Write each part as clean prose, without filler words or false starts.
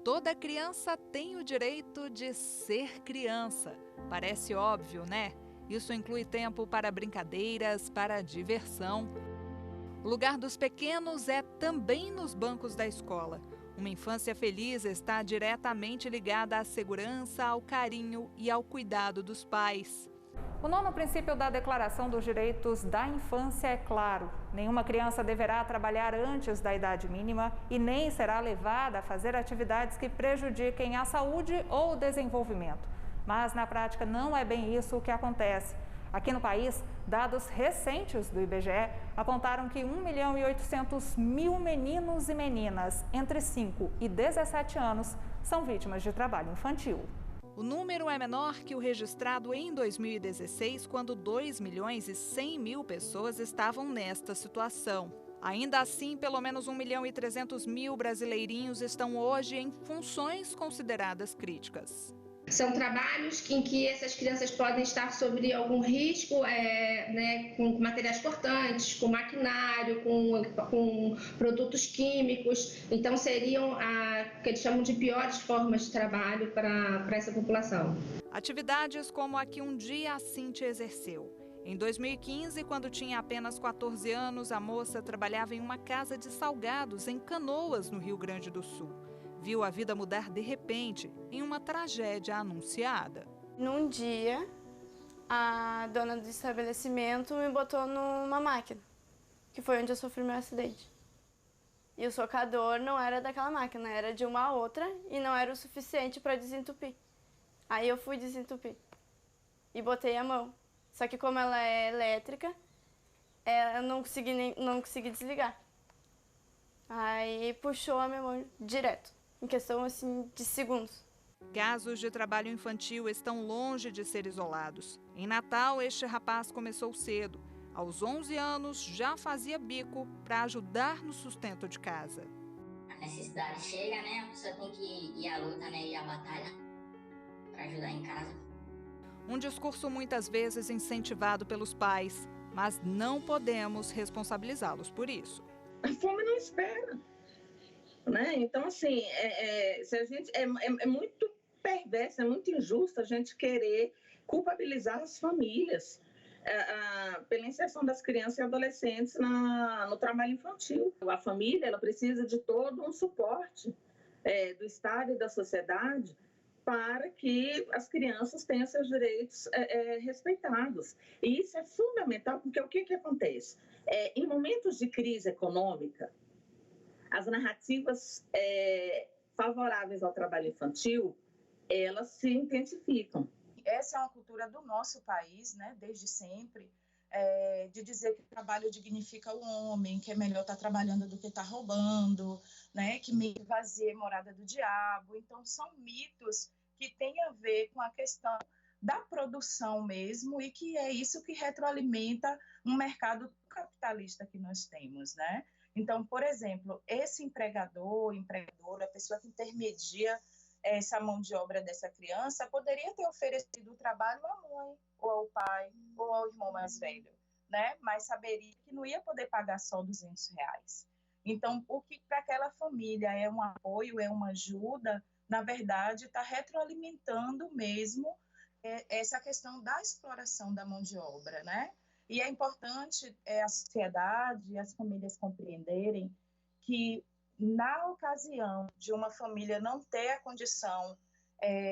Toda criança tem o direito de ser criança. Parece óbvio, né? Isso inclui tempo para brincadeiras, para diversão. O lugar dos pequenos é também nos bancos da escola. Uma infância feliz está diretamente ligada à segurança, ao carinho e ao cuidado dos pais. O nono princípio da Declaração dos Direitos da Infância é claro: nenhuma criança deverá trabalhar antes da idade mínima e nem será levada a fazer atividades que prejudiquem a saúde ou o desenvolvimento. Mas, na prática, não é bem isso o que acontece. Aqui no país, dados recentes do IBGE apontaram que 1.800.000 meninos e meninas entre 5 e 17 anos são vítimas de trabalho infantil. O número é menor que o registrado em 2016, quando 2.100.000 pessoas estavam nesta situação. Ainda assim, pelo menos 1.300.000 brasileirinhos estão hoje em funções consideradas críticas. São trabalhos em que essas crianças podem estar sob algum risco, com materiais cortantes, com maquinário, com produtos químicos. Então, seriam o que eles chamam de piores formas de trabalho para essa população. Atividades como a que um dia a Cíntia exerceu. Em 2015, quando tinha apenas 14 anos, a moça trabalhava em uma casa de salgados em Canoas, no Rio Grande do Sul. Viu a vida mudar de repente, em uma tragédia anunciada. Num dia, a dona do estabelecimento me botou numa máquina, que foi onde eu sofri meu acidente. E o socador não era daquela máquina, era de uma outra e não era o suficiente para desentupir. Aí eu fui desentupir e botei a mão. Só que como ela é elétrica, eu não consegui desligar. Aí puxou a minha mão direto. Em questão assim de segundos. Casos de trabalho infantil estão longe de ser isolados. Em Natal, este rapaz começou cedo. Aos 11 anos, já fazia bico para ajudar no sustento de casa. A necessidade chega, né? A pessoa tem que ir à luta, né? Ir à batalha para ajudar em casa. Um discurso muitas vezes incentivado pelos pais, mas não podemos responsabilizá-los por isso. A fome não espera. Né? Então, assim, se a gente, é muito perverso, é muito injusto a gente querer culpabilizar as famílias pela inserção das crianças e adolescentes no trabalho infantil. A família ela precisa de todo um suporte do Estado e da sociedade para que as crianças tenham seus direitos respeitados. E isso é fundamental, porque o que acontece? Em momentos de crise econômica, as narrativas favoráveis ao trabalho infantil, elas se intensificam. Essa é uma cultura do nosso país, né, desde sempre, de dizer que o trabalho dignifica o homem, que é melhor estar trabalhando do que estar roubando, né, que meio vazia é morada do diabo. Então, são mitos que têm a ver com a questão da produção mesmo e que é isso que retroalimenta um mercado capitalista que nós temos, né? Então, por exemplo, esse empregador, empregadora, a pessoa que intermedia essa mão de obra dessa criança, poderia ter oferecido o trabalho à mãe, ou ao pai, ou ao irmão mais velho, né? Mas saberia que não ia poder pagar só R$200. Então, o que para aquela família é um apoio, é uma ajuda, na verdade, está retroalimentando mesmo essa questão da exploração da mão de obra, né? E é importante a sociedade e as famílias compreenderem que, na ocasião de uma família não ter a condição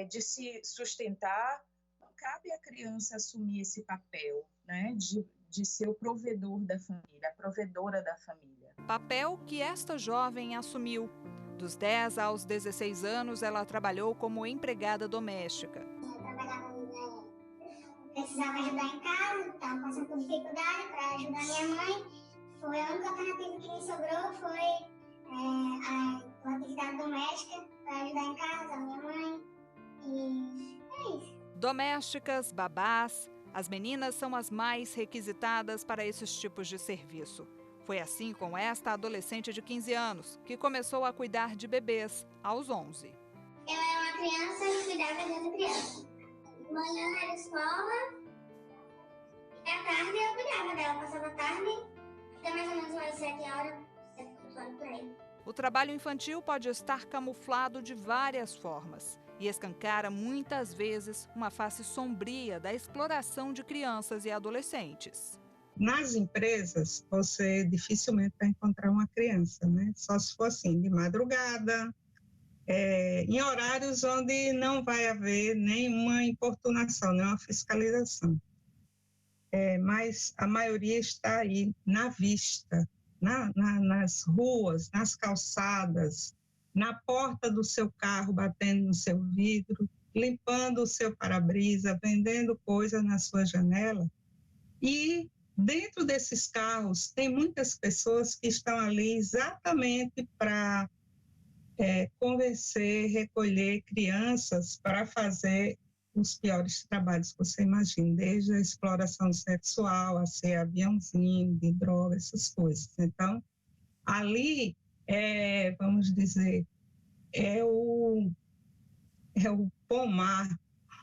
de se sustentar, não cabe à criança assumir esse papel, né, de ser o provedor da família, a provedora da família. Papel que esta jovem assumiu. Dos 10 aos 16 anos, ela trabalhou como empregada doméstica. Precisava ajudar em casa, estava passando por dificuldade para ajudar minha mãe. Foi a única alternativa que me sobrou, foi a atividade doméstica para ajudar em casa, a minha mãe. E é isso. Domésticas, babás, as meninas são as mais requisitadas para esses tipos de serviço. Foi assim com esta adolescente de 15 anos, que começou a cuidar de bebês aos 11. Eu era uma criança que cuidando da criança. De manhã era escola, e à tarde eu cuidava dela. Passava a tarde, até mais ou menos umas 7 horas, 7 horas por aí. O trabalho infantil pode estar camuflado de várias formas e escancara muitas vezes uma face sombria da exploração de crianças e adolescentes. Nas empresas, você dificilmente vai encontrar uma criança, né? Só se for assim, de madrugada, em horários onde não vai haver nenhuma importunação, nenhuma fiscalização. Mas a maioria está aí na vista, nas ruas, nas calçadas, na porta do seu carro, batendo no seu vidro, limpando o seu para-brisa, vendendo coisa na sua janela. E dentro desses carros tem muitas pessoas que estão ali exatamente para convencer, recolher crianças para fazer os piores trabalhos que você imagina, desde a exploração sexual, a ser aviãozinho, de droga, essas coisas. Então, ali, vamos dizer, é o pomar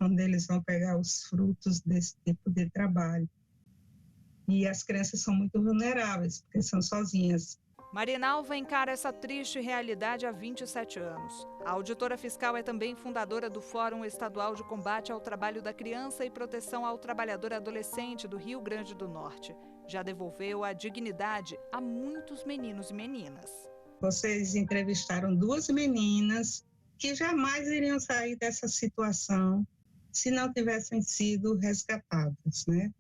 onde eles vão pegar os frutos desse tipo de trabalho. E as crianças são muito vulneráveis, porque são sozinhas. Marinalva encara essa triste realidade há 27 anos. A auditora fiscal é também fundadora do Fórum Estadual de Combate ao Trabalho da Criança e Proteção ao Trabalhador Adolescente do Rio Grande do Norte. Já devolveu a dignidade a muitos meninos e meninas. Vocês entrevistaram 2 meninas que jamais iriam sair dessa situação se não tivessem sido resgatadas, né?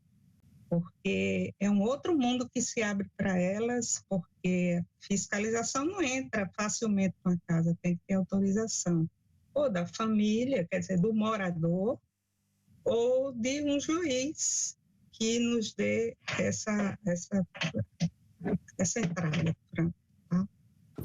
Porque é um outro mundo que se abre para elas, porque fiscalização não entra facilmente na casa, tem que ter autorização, ou da família, quer dizer, do morador, ou de um juiz que nos dê essa entrada.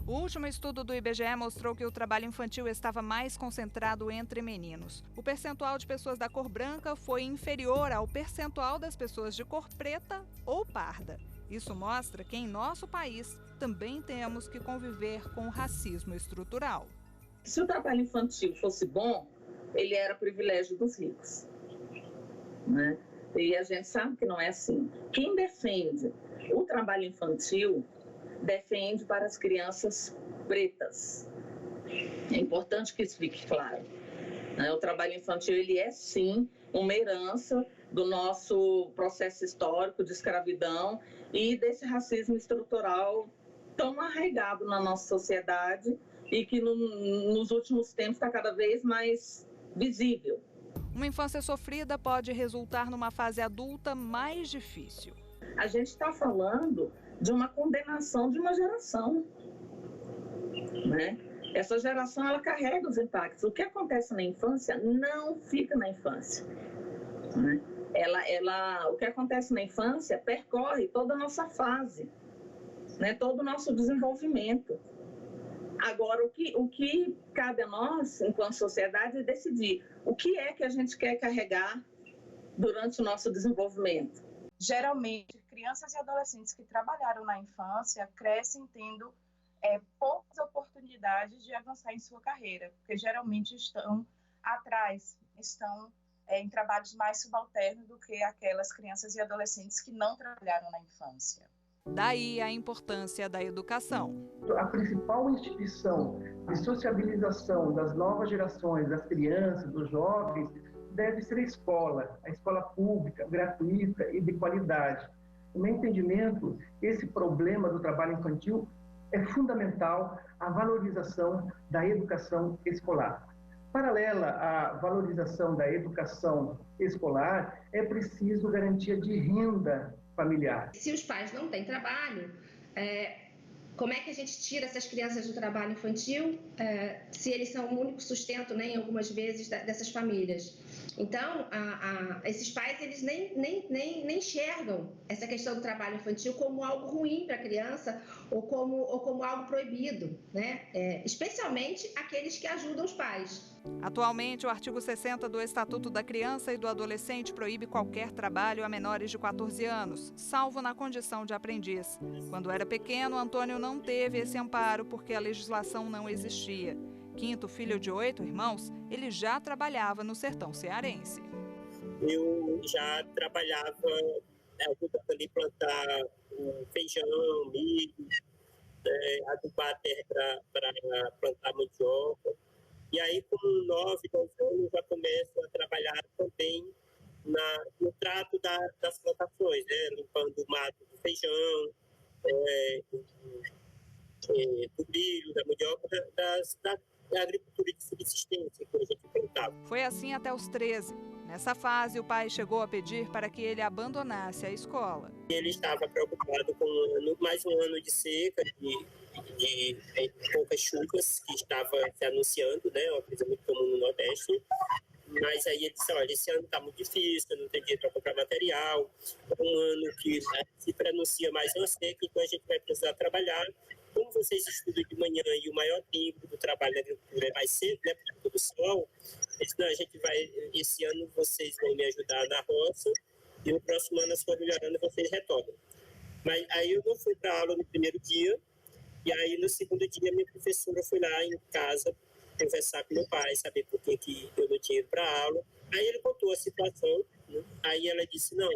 O último estudo do IBGE mostrou que o trabalho infantil estava mais concentrado entre meninos. O percentual de pessoas da cor branca foi inferior ao percentual das pessoas de cor preta ou parda. Isso mostra que em nosso país também temos que conviver com o racismo estrutural. Se o trabalho infantil fosse bom, ele era privilégio dos ricos, né? E a gente sabe que não é assim. Quem defende o trabalho infantil defende para as crianças pretas. É importante que isso fique claro. O trabalho infantil, ele é sim uma herança do nosso processo histórico de escravidão e desse racismo estrutural tão arraigado na nossa sociedade e que nos últimos tempos está cada vez mais visível. Uma infância sofrida pode resultar numa fase adulta mais difícil. A gente está falando de uma condenação de uma geração, né? Essa geração, ela carrega os impactos. O que acontece na infância não fica na infância, né? O que acontece na infância percorre toda a nossa fase, né? Todo o nosso desenvolvimento. Agora, o que cabe a nós, enquanto sociedade, é decidir o que é que a gente quer carregar durante o nosso desenvolvimento. Geralmente, crianças e adolescentes que trabalharam na infância crescem tendo poucas oportunidades de avançar em sua carreira, porque geralmente estão atrás, estão em trabalhos mais subalternos do que aquelas crianças e adolescentes que não trabalharam na infância. Daí a importância da educação. A principal instituição de sociabilização das novas gerações, das crianças, dos jovens, deve ser a escola pública, gratuita e de qualidade. No meu entendimento, esse problema do trabalho infantil é fundamental à valorização da educação escolar. Paralela à valorização da educação escolar, é preciso garantia de renda familiar. Se os pais não têm trabalho, como é que a gente tira essas crianças do trabalho infantil se eles são o único sustento, né, em algumas vezes, dessas famílias? Então, esses pais eles nem enxergam essa questão do trabalho infantil como algo ruim para a criança ou como algo proibido, né? Especialmente aqueles que ajudam os pais. Atualmente, o artigo 60 do Estatuto da Criança e do Adolescente proíbe qualquer trabalho a menores de 14 anos, salvo na condição de aprendiz. Quando era pequeno, Antônio não teve esse amparo porque a legislação não existia. Quinto filho de 8 irmãos, ele já trabalhava no sertão cearense. Eu já trabalhava ajudando ali plantar feijão, milho, adubar a terra para plantar mandioca. E aí, com 9, 10 anos, já começo a trabalhar também no trato das plantações, né? Limpando o mato do feijão, do milho, da mandioca, da agricultura de subsistência que a gente plantava. Foi assim até os 13. Nessa fase, o pai chegou a pedir para que ele abandonasse a escola. Ele estava preocupado com mais um ano de seca, de poucas chuvas que estava se anunciando, né? Uma coisa muito comum no Nordeste. Mas aí ele disse, olha, esse ano está muito difícil, não tem dinheiro para comprar material, é um ano que se preanuncia mais uma seca, então a gente vai precisar trabalhar. Como vocês estudam de manhã e o maior tempo do trabalho da agricultura é mais cedo, né, por causa do sol, então a gente vai, esse ano vocês vão me ajudar na roça e no próximo ano, se for melhorando, vocês retornam. Mas aí eu não fui para a aula no primeiro dia, e aí no segundo dia minha professora foi lá em casa conversar com meu pai, saber por que eu não tinha ido para a aula. Aí ele contou a situação, né? Aí ela disse, não,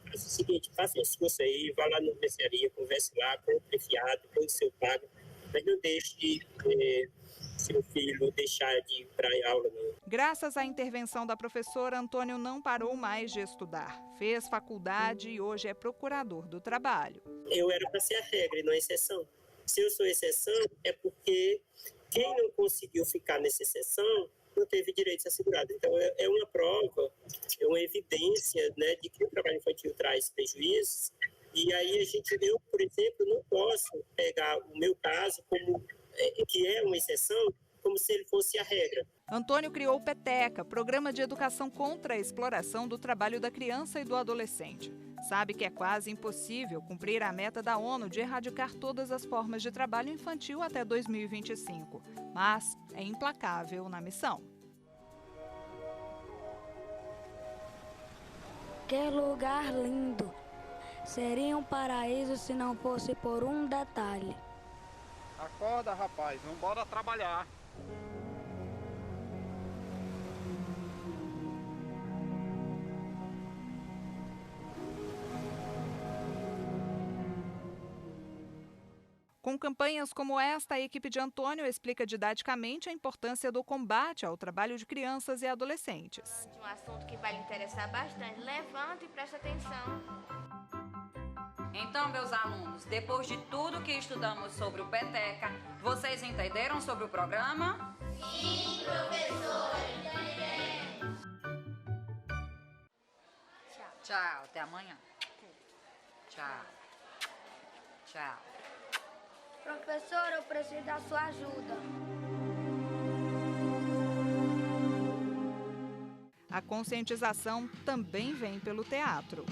faz o seguinte, faça um esforço aí, vá lá na mercearia, converse lá, compre fiado, põe o seu pago, mas não deixe seu filho deixar de ir para a aula, não. Graças à intervenção da professora, Antônio não parou mais de estudar. Fez faculdade e hoje é procurador do trabalho. Eu era para ser a regra e não a exceção. Se eu sou exceção, é porque quem não conseguiu ficar nessa exceção não teve direitos assegurados. Então, é uma prova, é uma evidência, né, de que o trabalho infantil traz prejuízos. E aí, eu, por exemplo, não posso pegar o meu caso, que é uma exceção, como se ele fosse a regra. Antônio criou o PETECA, Programa de Educação contra a Exploração do Trabalho da Criança e do Adolescente. Sabe que é quase impossível cumprir a meta da ONU de erradicar todas as formas de trabalho infantil até 2025, mas é implacável na missão. Que lugar lindo! Seria um paraíso se não fosse por um detalhe. Acorda, rapaz, vamos embora trabalhar. Com campanhas como esta, a equipe de Antônio explica didaticamente a importância do combate ao trabalho de crianças e adolescentes. Um assunto que vai lhe interessar bastante. Levanta e presta atenção. Então, meus alunos, depois de tudo que estudamos sobre o PETECA, vocês entenderam sobre o programa? Sim, professora, entendemos. Tchau, até amanhã. Tchau. Tchau. Professora, eu preciso da sua ajuda. A conscientização também vem pelo teatro.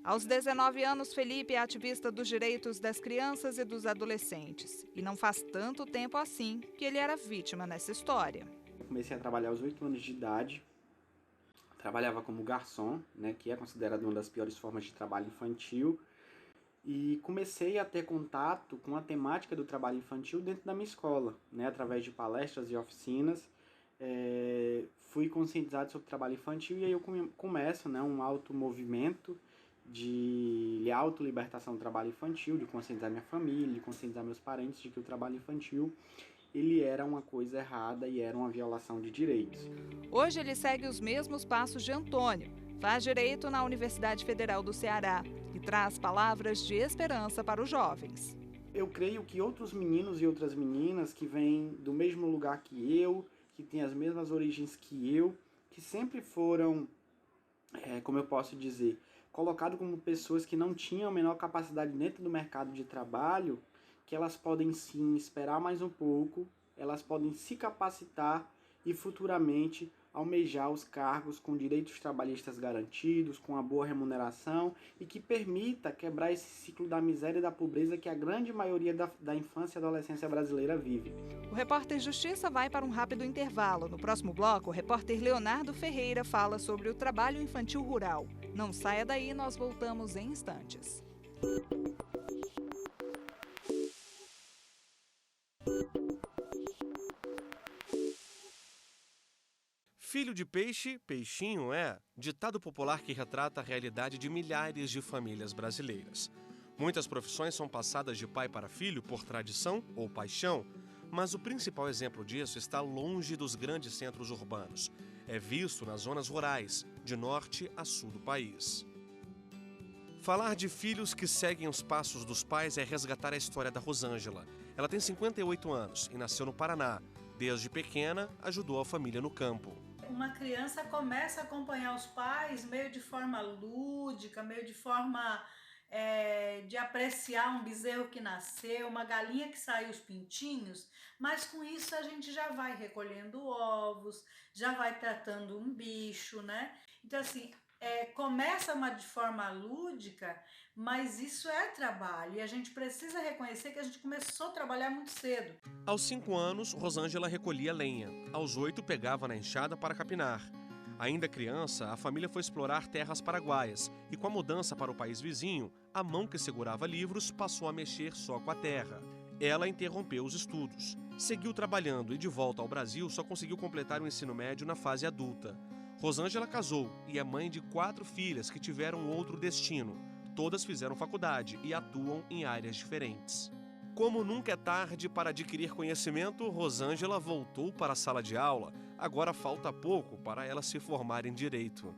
Aos 19 anos, Felipe é ativista dos direitos das crianças e dos adolescentes. E não faz tanto tempo assim que ele era vítima nessa história. Eu comecei a trabalhar aos 8 anos de idade. Trabalhava como garçom, né, que é considerado uma das piores formas de trabalho infantil. E comecei a ter contato com a temática do trabalho infantil dentro da minha escola, né, através de palestras e oficinas. Fui conscientizado sobre o trabalho infantil e aí eu começo, né, um automovimento de autolibertação do trabalho infantil, de conscientizar minha família, de conscientizar meus parentes de que o trabalho infantil ele era uma coisa errada e era uma violação de direitos. Hoje ele segue os mesmos passos de Antônio, faz direito na Universidade Federal do Ceará e traz palavras de esperança para os jovens. Eu creio que outros meninos e outras meninas que vêm do mesmo lugar que eu, que têm as mesmas origens que eu, que sempre foram, como eu posso dizer, colocado como pessoas que não tinham a menor capacidade dentro do mercado de trabalho, que elas podem sim esperar mais um pouco, elas podem se capacitar e futuramente almejar os cargos com direitos trabalhistas garantidos, com uma boa remuneração e que permita quebrar esse ciclo da miséria e da pobreza que a grande maioria da infância e adolescência brasileira vive. O Repórter Justiça vai para um rápido intervalo. No próximo bloco, o repórter Leonardo Ferreira fala sobre o trabalho infantil rural. Não saia daí, nós voltamos em instantes. Filho de peixe, peixinho é ditado popular que retrata a realidade de milhares de famílias brasileiras. Muitas profissões são passadas de pai para filho por tradição ou paixão, mas o principal exemplo disso está longe dos grandes centros urbanos. É visto nas zonas rurais, de norte a sul do país. Falar de filhos que seguem os passos dos pais é resgatar a história da Rosângela. Ela tem 58 anos e nasceu no Paraná. Desde pequena, ajudou a família no campo. Uma criança começa a acompanhar os pais meio de forma lúdica, meio de forma de apreciar um bezerro que nasceu, uma galinha que saiu os pintinhos, mas com isso a gente já vai recolhendo ovos, já vai tratando um bicho, né? Então assim, começa de forma lúdica, mas isso é trabalho e a gente precisa reconhecer que a gente começou a trabalhar muito cedo. Aos 5 anos, Rosângela recolhia lenha. Aos 8, pegava na enxada para capinar. Ainda criança, a família foi explorar terras paraguaias e com a mudança para o país vizinho, a mão que segurava livros passou a mexer só com a terra. Ela interrompeu os estudos. Seguiu trabalhando e de volta ao Brasil só conseguiu completar o ensino médio na fase adulta. Rosângela casou e é mãe de 4 filhas que tiveram outro destino. Todas fizeram faculdade e atuam em áreas diferentes. Como nunca é tarde para adquirir conhecimento, Rosângela voltou para a sala de aula. Agora falta pouco para ela se formar em Direito.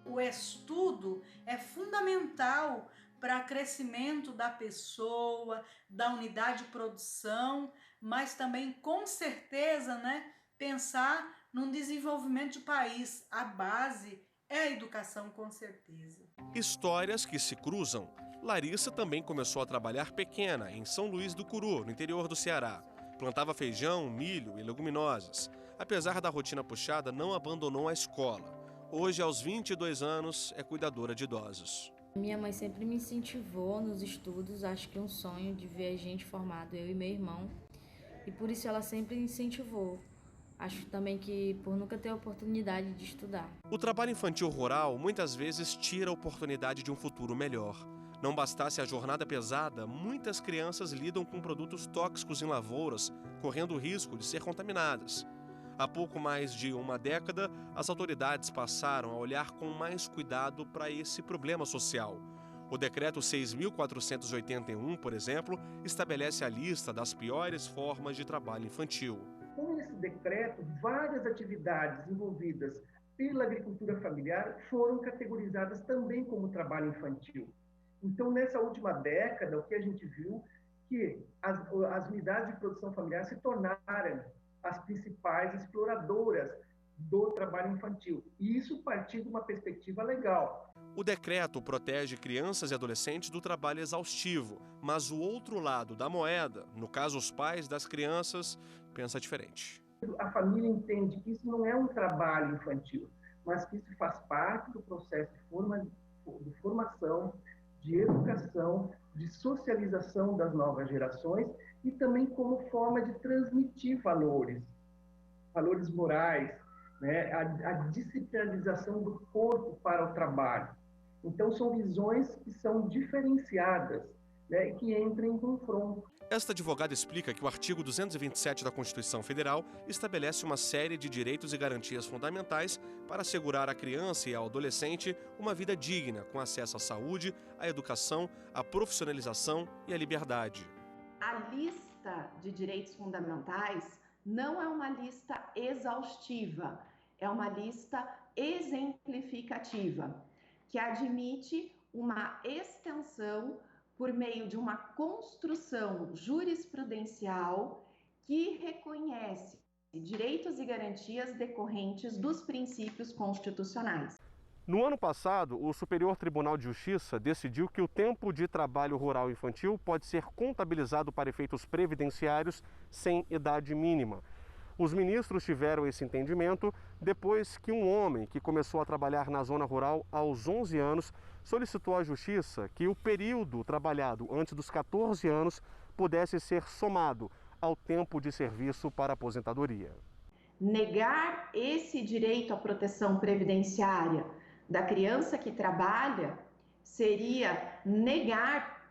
O estudo é fundamental para o crescimento da pessoa, da unidade de produção, mas também, com certeza, né, pensar num desenvolvimento de país. A base é a educação, com certeza. Histórias que se cruzam. Larissa também começou a trabalhar pequena, em São Luís do Curu, no interior do Ceará. Plantava feijão, milho e leguminosas. Apesar da rotina puxada, não abandonou a escola. Hoje, aos 22 anos, é cuidadora de idosos. Minha mãe sempre me incentivou nos estudos, acho que um sonho de ver a gente formado, eu e meu irmão. E por isso ela sempre incentivou. Acho também que por nunca ter a oportunidade de estudar. O trabalho infantil rural muitas vezes tira a oportunidade de um futuro melhor. Não bastasse a jornada pesada, muitas crianças lidam com produtos tóxicos em lavouras, correndo o risco de ser contaminadas. Há pouco mais de uma década, as autoridades passaram a olhar com mais cuidado para esse problema social. O Decreto 6.481, por exemplo, estabelece a lista das piores formas de trabalho infantil. Com esse decreto, várias atividades envolvidas pela agricultura familiar foram categorizadas também como trabalho infantil. Então, nessa última década, o que a gente viu que as unidades de produção familiar se tornaram as principais exploradoras do trabalho infantil. E isso partindo de uma perspectiva legal. O decreto protege crianças e adolescentes do trabalho exaustivo, mas o outro lado da moeda, no caso os pais das crianças, pensa diferente. A família entende que isso não é um trabalho infantil, mas que isso faz parte do processo de formação, de educação, de socialização das novas gerações e também como forma de transmitir valores morais, né? A disciplinarização do corpo para o trabalho. Então, são visões que são diferenciadas, né, e que entram em confronto. Esta advogada explica que o artigo 227 da Constituição Federal estabelece uma série de direitos e garantias fundamentais para assegurar à criança e ao adolescente uma vida digna, com acesso à saúde, à educação, à profissionalização e à liberdade. A lista de direitos fundamentais não é uma lista exaustiva, é uma lista exemplificativa, que admite uma extensão por meio de uma construção jurisprudencial que reconhece direitos e garantias decorrentes dos princípios constitucionais. No ano passado, o Superior Tribunal de Justiça decidiu que o tempo de trabalho rural infantil pode ser contabilizado para efeitos previdenciários sem idade mínima. Os ministros tiveram esse entendimento depois que um homem que começou a trabalhar na zona rural aos 11 anos solicitou à Justiça que o período trabalhado antes dos 14 anos pudesse ser somado ao tempo de serviço para aposentadoria. Negar esse direito à proteção previdenciária da criança que trabalha seria negar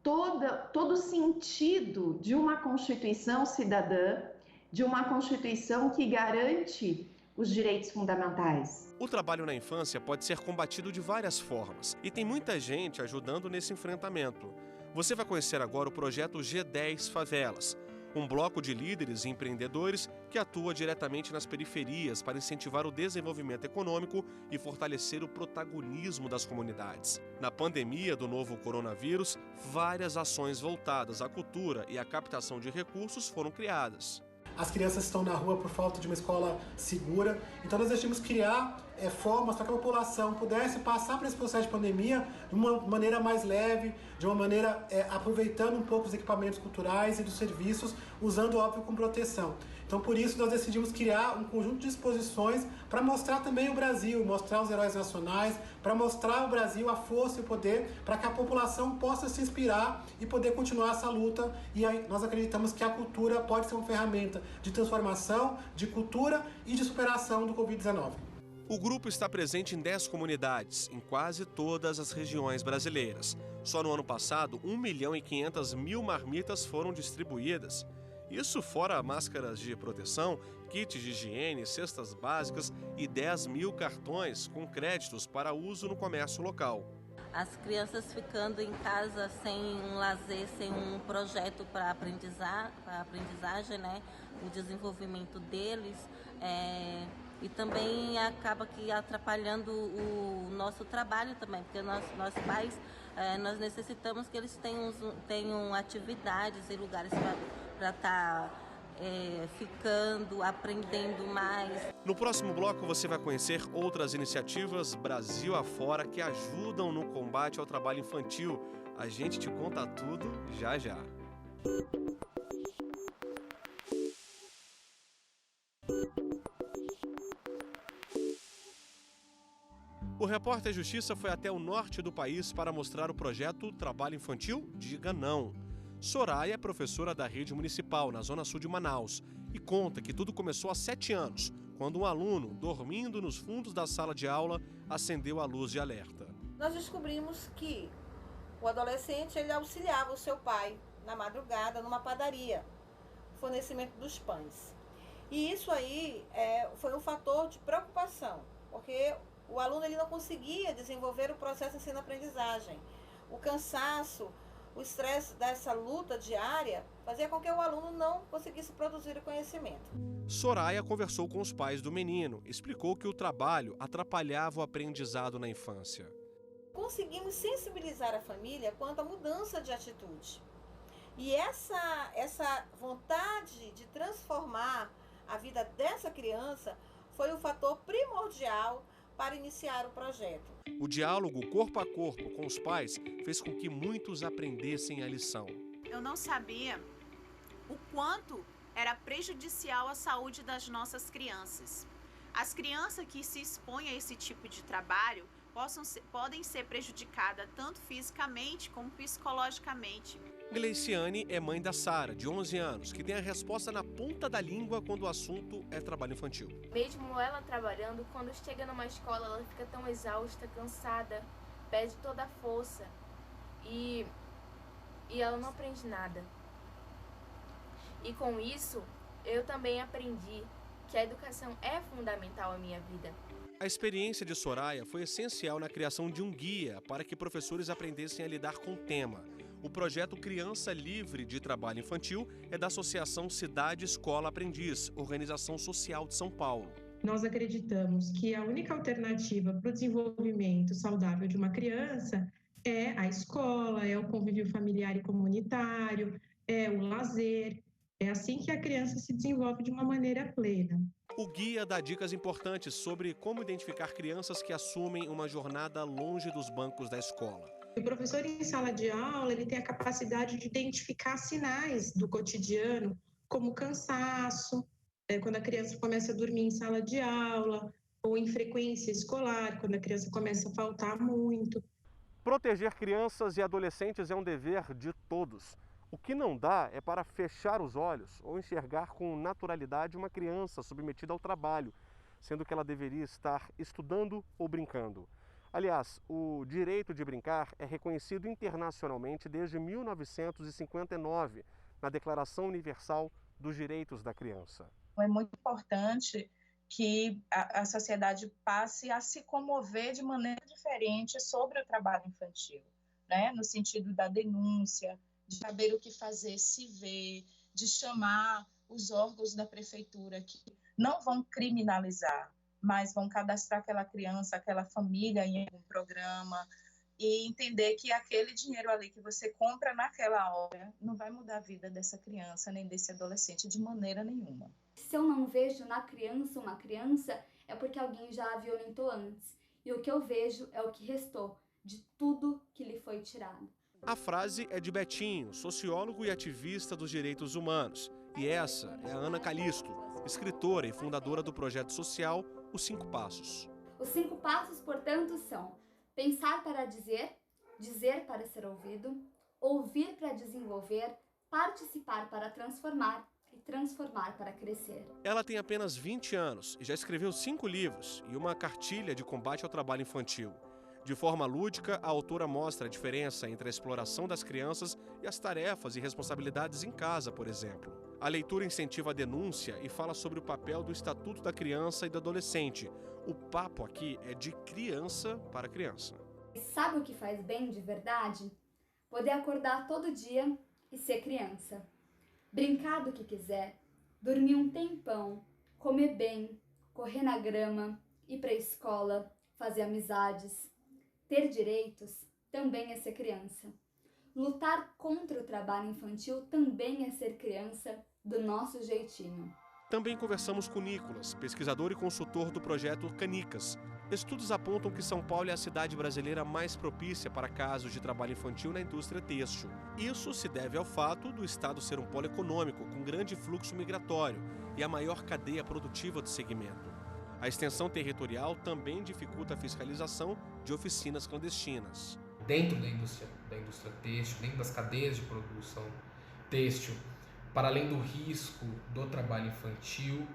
todo o sentido de uma Constituição cidadã, de uma Constituição que garante os direitos fundamentais. O trabalho na infância pode ser combatido de várias formas e tem muita gente ajudando nesse enfrentamento. Você vai conhecer agora o projeto G10 Favelas, um bloco de líderes e empreendedores que atua diretamente nas periferias para incentivar o desenvolvimento econômico e fortalecer o protagonismo das comunidades. Na pandemia do novo coronavírus, várias ações voltadas à cultura e à captação de recursos foram criadas. As crianças estão na rua por falta de uma escola segura, então nós decidimos criar formas para que a população pudesse passar por esse processo de pandemia de uma maneira mais leve, de uma maneira aproveitando um pouco os equipamentos culturais e dos serviços, usando, óbvio, com proteção. Então, por isso, nós decidimos criar um conjunto de exposições para mostrar também o Brasil, mostrar os heróis nacionais, para mostrar ao Brasil a força e o poder, para que a população possa se inspirar e poder continuar essa luta. E aí nós acreditamos que a cultura pode ser uma ferramenta de transformação, de cultura e de superação do Covid-19. O grupo está presente em 10 comunidades, em quase todas as regiões brasileiras. Só no ano passado, 1.500.000 marmitas foram distribuídas. Isso fora máscaras de proteção, kits de higiene, cestas básicas e 10.000 cartões com créditos para uso no comércio local. As crianças ficando em casa sem um lazer, sem um projeto para aprendizagem, né? O desenvolvimento deles e também acaba que atrapalhando o nosso trabalho também, porque nós pais nós necessitamos que eles tenham atividades e lugares para estar ficando, aprendendo mais. No próximo bloco você vai conhecer outras iniciativas Brasil afora que ajudam no combate ao trabalho infantil. A gente te conta tudo já já. O repórter Justiça foi até o norte do país para mostrar o projeto Trabalho Infantil Diga Não. Soraya é professora da rede municipal na zona sul de Manaus e conta que tudo começou há 7 anos, quando um aluno, dormindo nos fundos da sala de aula, acendeu a luz de alerta. Nós descobrimos que o adolescente ele auxiliava o seu pai na madrugada numa padaria, fornecimento dos pães. E isso aí foi um fator de preocupação, porque o aluno ele não conseguia desenvolver o processo de ensino-aprendizagem. O cansaço, o estresse dessa luta diária fazia com que o aluno não conseguisse produzir o conhecimento. Soraya conversou com os pais do menino, explicou que o trabalho atrapalhava o aprendizado na infância. Conseguimos sensibilizar a família quanto à mudança de atitude. E essa vontade de transformar a vida dessa criança foi o fator primordial para iniciar o projeto. O diálogo corpo a corpo com os pais fez com que muitos aprendessem a lição. Eu não sabia o quanto era prejudicial à saúde das nossas crianças. As crianças que se expõem a esse tipo de trabalho podem ser prejudicadas tanto fisicamente como psicologicamente. Gleiciane é mãe da Sara, de 11 anos, que tem a resposta na ponta da língua quando o assunto é trabalho infantil. Mesmo ela trabalhando, quando chega numa escola, ela fica tão exausta, cansada, perde toda a força e ela não aprende nada. E com isso, eu também aprendi que a educação é fundamental à minha vida. A experiência de Soraya foi essencial na criação de um guia para que professores aprendessem a lidar com o tema. O projeto Criança Livre de Trabalho Infantil é da Associação Cidade Escola Aprendiz, organização social de São Paulo. Nós acreditamos que a única alternativa para o desenvolvimento saudável de uma criança é a escola, é o convívio familiar e comunitário, é o lazer. É assim que a criança se desenvolve de uma maneira plena. O guia dá dicas importantes sobre como identificar crianças que assumem uma jornada longe dos bancos da escola. O professor em sala de aula ele tem a capacidade de identificar sinais do cotidiano, como cansaço, quando a criança começa a dormir em sala de aula, ou em frequência escolar, quando a criança começa a faltar muito. Proteger crianças e adolescentes é um dever de todos. O que não dá é para fechar os olhos ou enxergar com naturalidade uma criança submetida ao trabalho, sendo que ela deveria estar estudando ou brincando. Aliás, o direito de brincar é reconhecido internacionalmente desde 1959, na Declaração Universal dos Direitos da Criança. É muito importante que a sociedade passe a se comover de maneira diferente sobre o trabalho infantil, né? No sentido da denúncia, de saber o que fazer, se ver, de chamar os órgãos da prefeitura que não vão criminalizar, mas vão cadastrar aquela criança, aquela família em algum programa e entender que aquele dinheiro ali que você compra naquela hora não vai mudar a vida dessa criança nem desse adolescente de maneira nenhuma. Se eu não vejo na criança uma criança, é porque alguém já a violentou antes. E o que eu vejo é o que restou de tudo que lhe foi tirado. A frase é de Betinho, sociólogo e ativista dos direitos humanos. E essa é a Ana Calisto, escritora e fundadora do projeto social Os 5 Passos. Os 5 passos, portanto, são pensar para dizer, dizer para ser ouvido, ouvir para desenvolver, participar para transformar e transformar para crescer. Ela tem apenas 20 anos e já escreveu 5 livros e uma cartilha de combate ao trabalho infantil. De forma lúdica, a autora mostra a diferença entre a exploração das crianças e as tarefas e responsabilidades em casa, por exemplo. A leitura incentiva a denúncia e fala sobre o papel do Estatuto da Criança e do Adolescente. O papo aqui é de criança para criança. Sabe o que faz bem de verdade? Poder acordar todo dia e ser criança. Brincar do que quiser, dormir um tempão, comer bem, correr na grama, ir para a escola, fazer amizades. Ter direitos também é ser criança. Lutar contra o trabalho infantil também é ser criança do nosso jeitinho. Também conversamos com Nicolas, pesquisador e consultor do projeto Canicas. Estudos apontam que São Paulo é a cidade brasileira mais propícia para casos de trabalho infantil na indústria têxtil. Isso se deve ao fato do estado ser um polo econômico com grande fluxo migratório e a maior cadeia produtiva do segmento. A extensão territorial também dificulta a fiscalização de oficinas clandestinas. Dentro da indústria têxtil, dentro das cadeias de produção têxtil, para além do risco do trabalho infantil,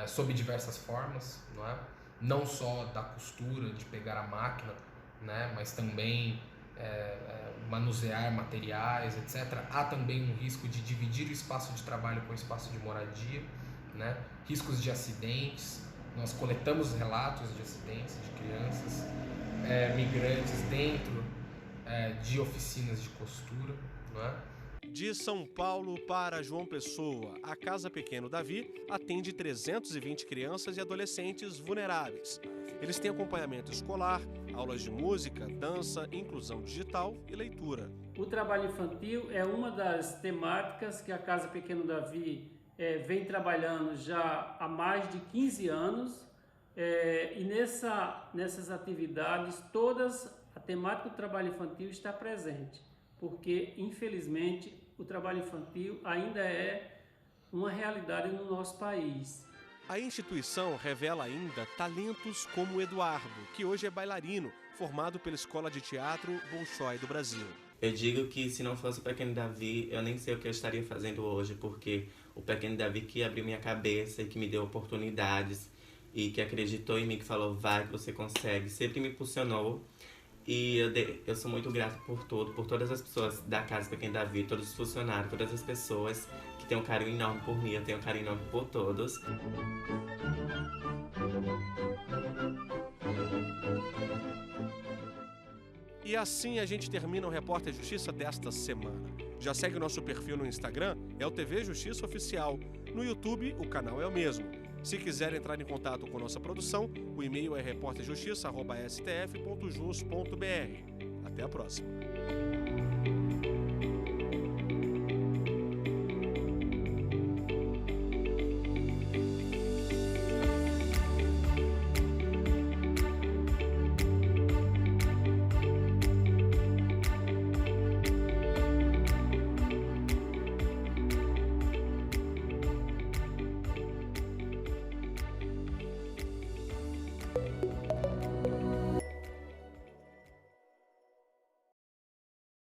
sob diversas formas, não é? Não só da costura, de pegar a máquina, né? Mas também manusear materiais, etc. Há também um risco de dividir o espaço de trabalho com o espaço de moradia, né? Riscos de acidentes. Nós coletamos relatos de acidentes de crianças, migrantes dentro de oficinas de costura, não é? De São Paulo para João Pessoa, a Casa Pequeno Davi atende 320 crianças e adolescentes vulneráveis. Eles têm acompanhamento escolar, aulas de música, dança, inclusão digital e leitura. O trabalho infantil é uma das temáticas que a Casa Pequeno Davi vem trabalhando já há mais de 15 anos e nessas atividades todas a temática do trabalho infantil está presente, porque infelizmente o trabalho infantil ainda é uma realidade no nosso país. A instituição revela ainda talentos como o Eduardo, que hoje é bailarino, formado pela Escola de Teatro Bolshoi do Brasil. Eu digo que se não fosse o Pequeno Davi, eu nem sei o que eu estaria fazendo hoje, porque o Pequeno Davi que abriu minha cabeça e que me deu oportunidades e que acreditou em mim, que falou, vai que você consegue, sempre me impulsionou. E eu sou muito grato por tudo, por todas as pessoas da Casa Pequeno Davi, todos os funcionários, todas as pessoas que têm um carinho enorme por mim, eu tenho um carinho enorme por todos. E assim a gente termina o Repórter Justiça desta semana. Já segue o nosso perfil no Instagram, é o TV Justiça Oficial. No YouTube, o canal é o mesmo. Se quiser entrar em contato com nossa produção, o e-mail é repórterjustiça@stf.jus.br. Até a próxima.